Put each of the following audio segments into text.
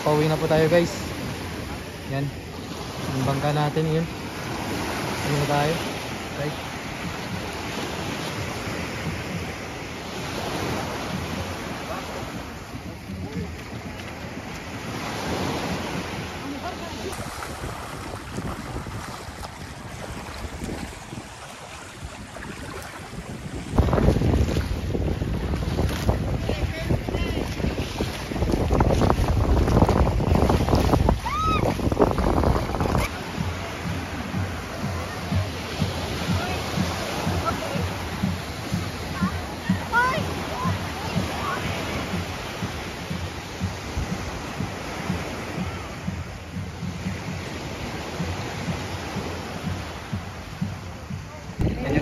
pauwi na po tayo guys. Yan. Yung bangka natin yun. Pauwi na tayo. Right.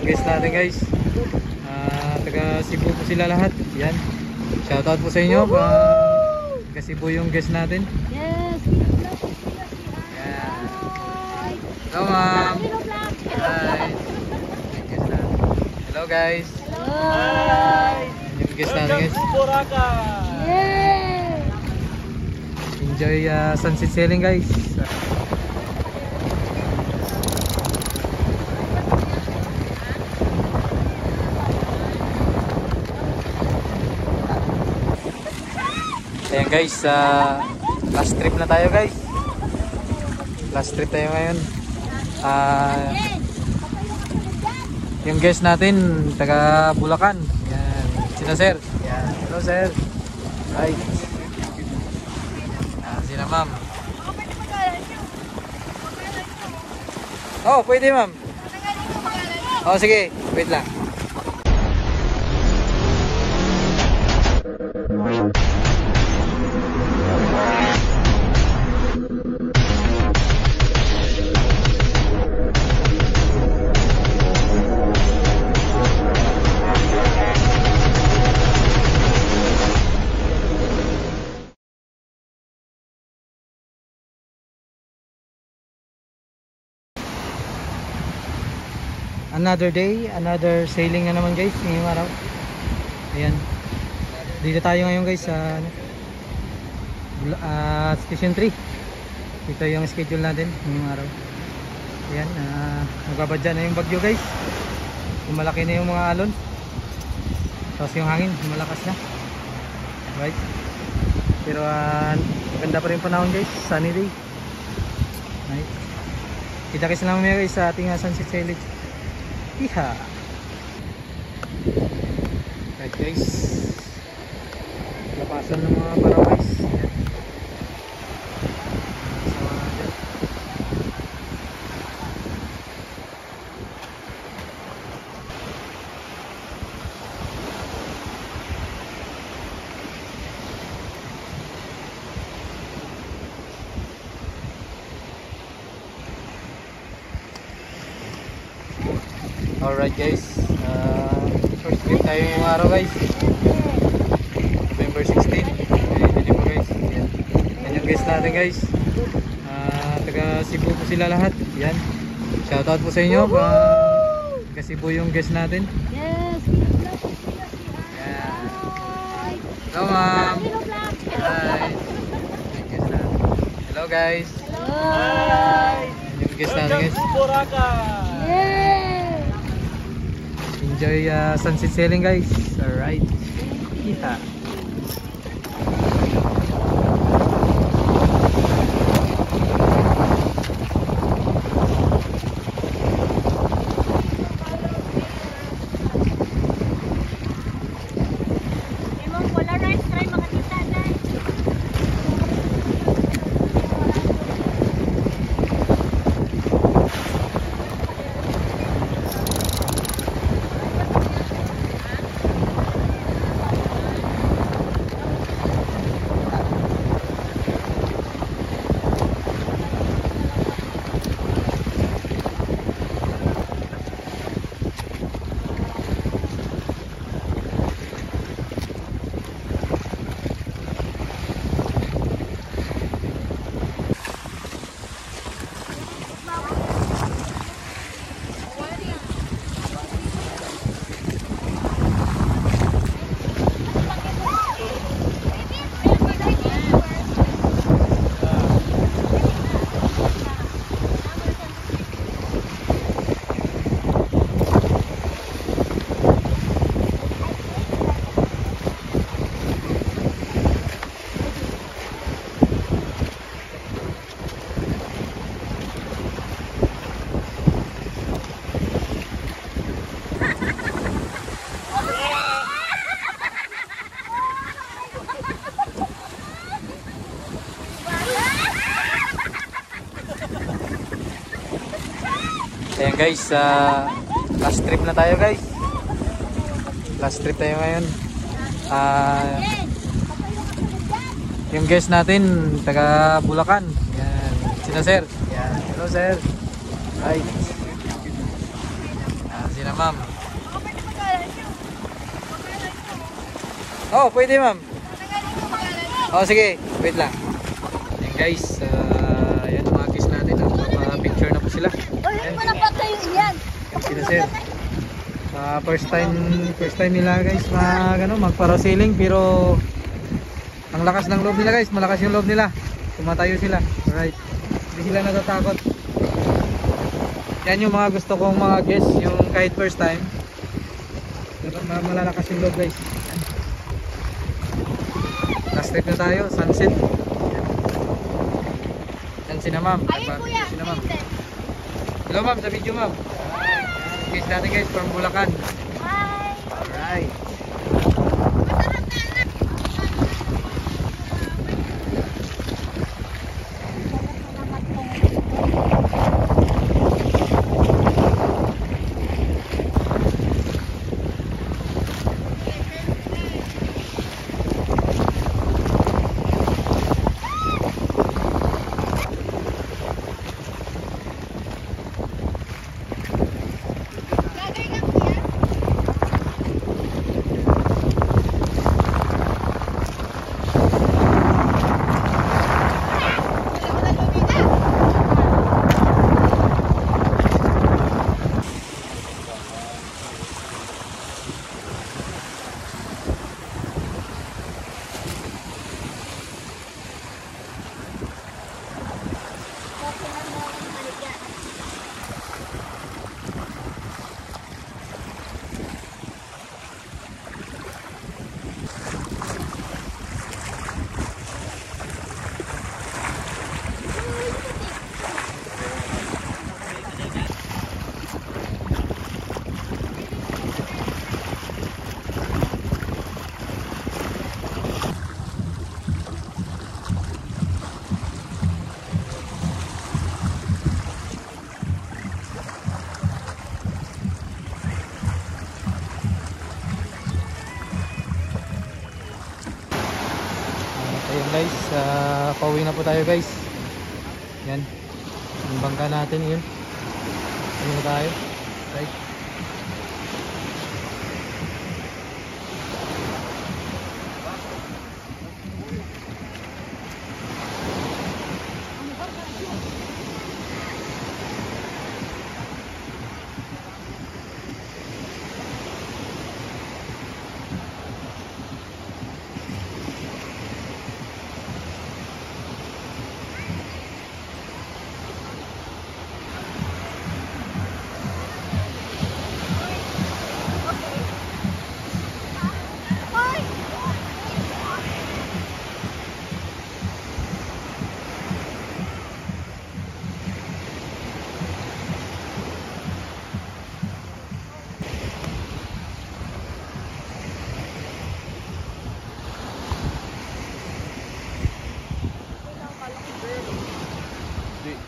Guys natin guys, taga Cebu po sila lahat. Yan, shoutout po sa inyo. Taga Cebu yung guest natin. Yes. Yan. Hello ma'am. Hi. Hello guys. Hi. Yung guest natin guys. Yay. Enjoy sunset sailing guys. Ayan guys, last trip na tayo guys. Last trip tayo ngayon. Yung guest natin taga Bulacan. Yan, sina sir. Yan, hello sir. Hi. Sina ma'am. Oh, pwede ma'am. Oh, sige, wait lang. Another day, another sailing na naman guys ngayong araw. Ayan. Dito tayo ngayon guys sa Station 3. Ito yung schedule natin ngayong araw. Ayan, magbabadya na yung bagyo guys. Malaki na yung mga alon. Tapos yung hangin, malakas na. Right. Pero maganda pa rin panahon guys, sunny day. Right. Kita-kits lang mamaya guys sa ating sunset sailing. Iha. Right guys, lapasan ng mga paraw guys. Alright guys, first trip tayo ngayong araw guys, November 16. Hindi po guys. Yan yung guest natin guys, taga Cebu po sila lahat. Yan, shoutout po sa inyo. Taga Cebu yung guest natin. Yes. Yan. Hello ma'am. Hi. Hello guys. Hi. Yan yung guest natin guys. Yay. Enjoy sunset sailing guys. Alright. Yeah. Ayan guys, last trip na tayo guys. Last trip tayo ngayon. Yung guest natin, taga Bulacan. Yan, sina sir. Yan, hello sir. Hi. Yan, sina ma'am. Oh, pwede ma'am. Oh, sige, wait lang. Yan guys, yan mga guest natin. Picture na po sila. Yan, yan sina sir. First time nila guys magparasailing, pero ang lakas ng loob nila guys, malakas yung loob nila. Tumatayo sila. Alright. Hindi sila natatakot. Yan yung mga gusto kong mga guests, yung kahit first time malalakas yung loob guys. Yan. Last trip na tayo, sunset. Yan sina ma'am. Sina ma'am. Hello ma'am, sa video ma'am. Guys natin guys from Bulacan. Hi. Alright. Ayun guys, pauwi na po tayo guys. Yan, yung bangka natin yun. Ayun na tayo. Right. Hindi.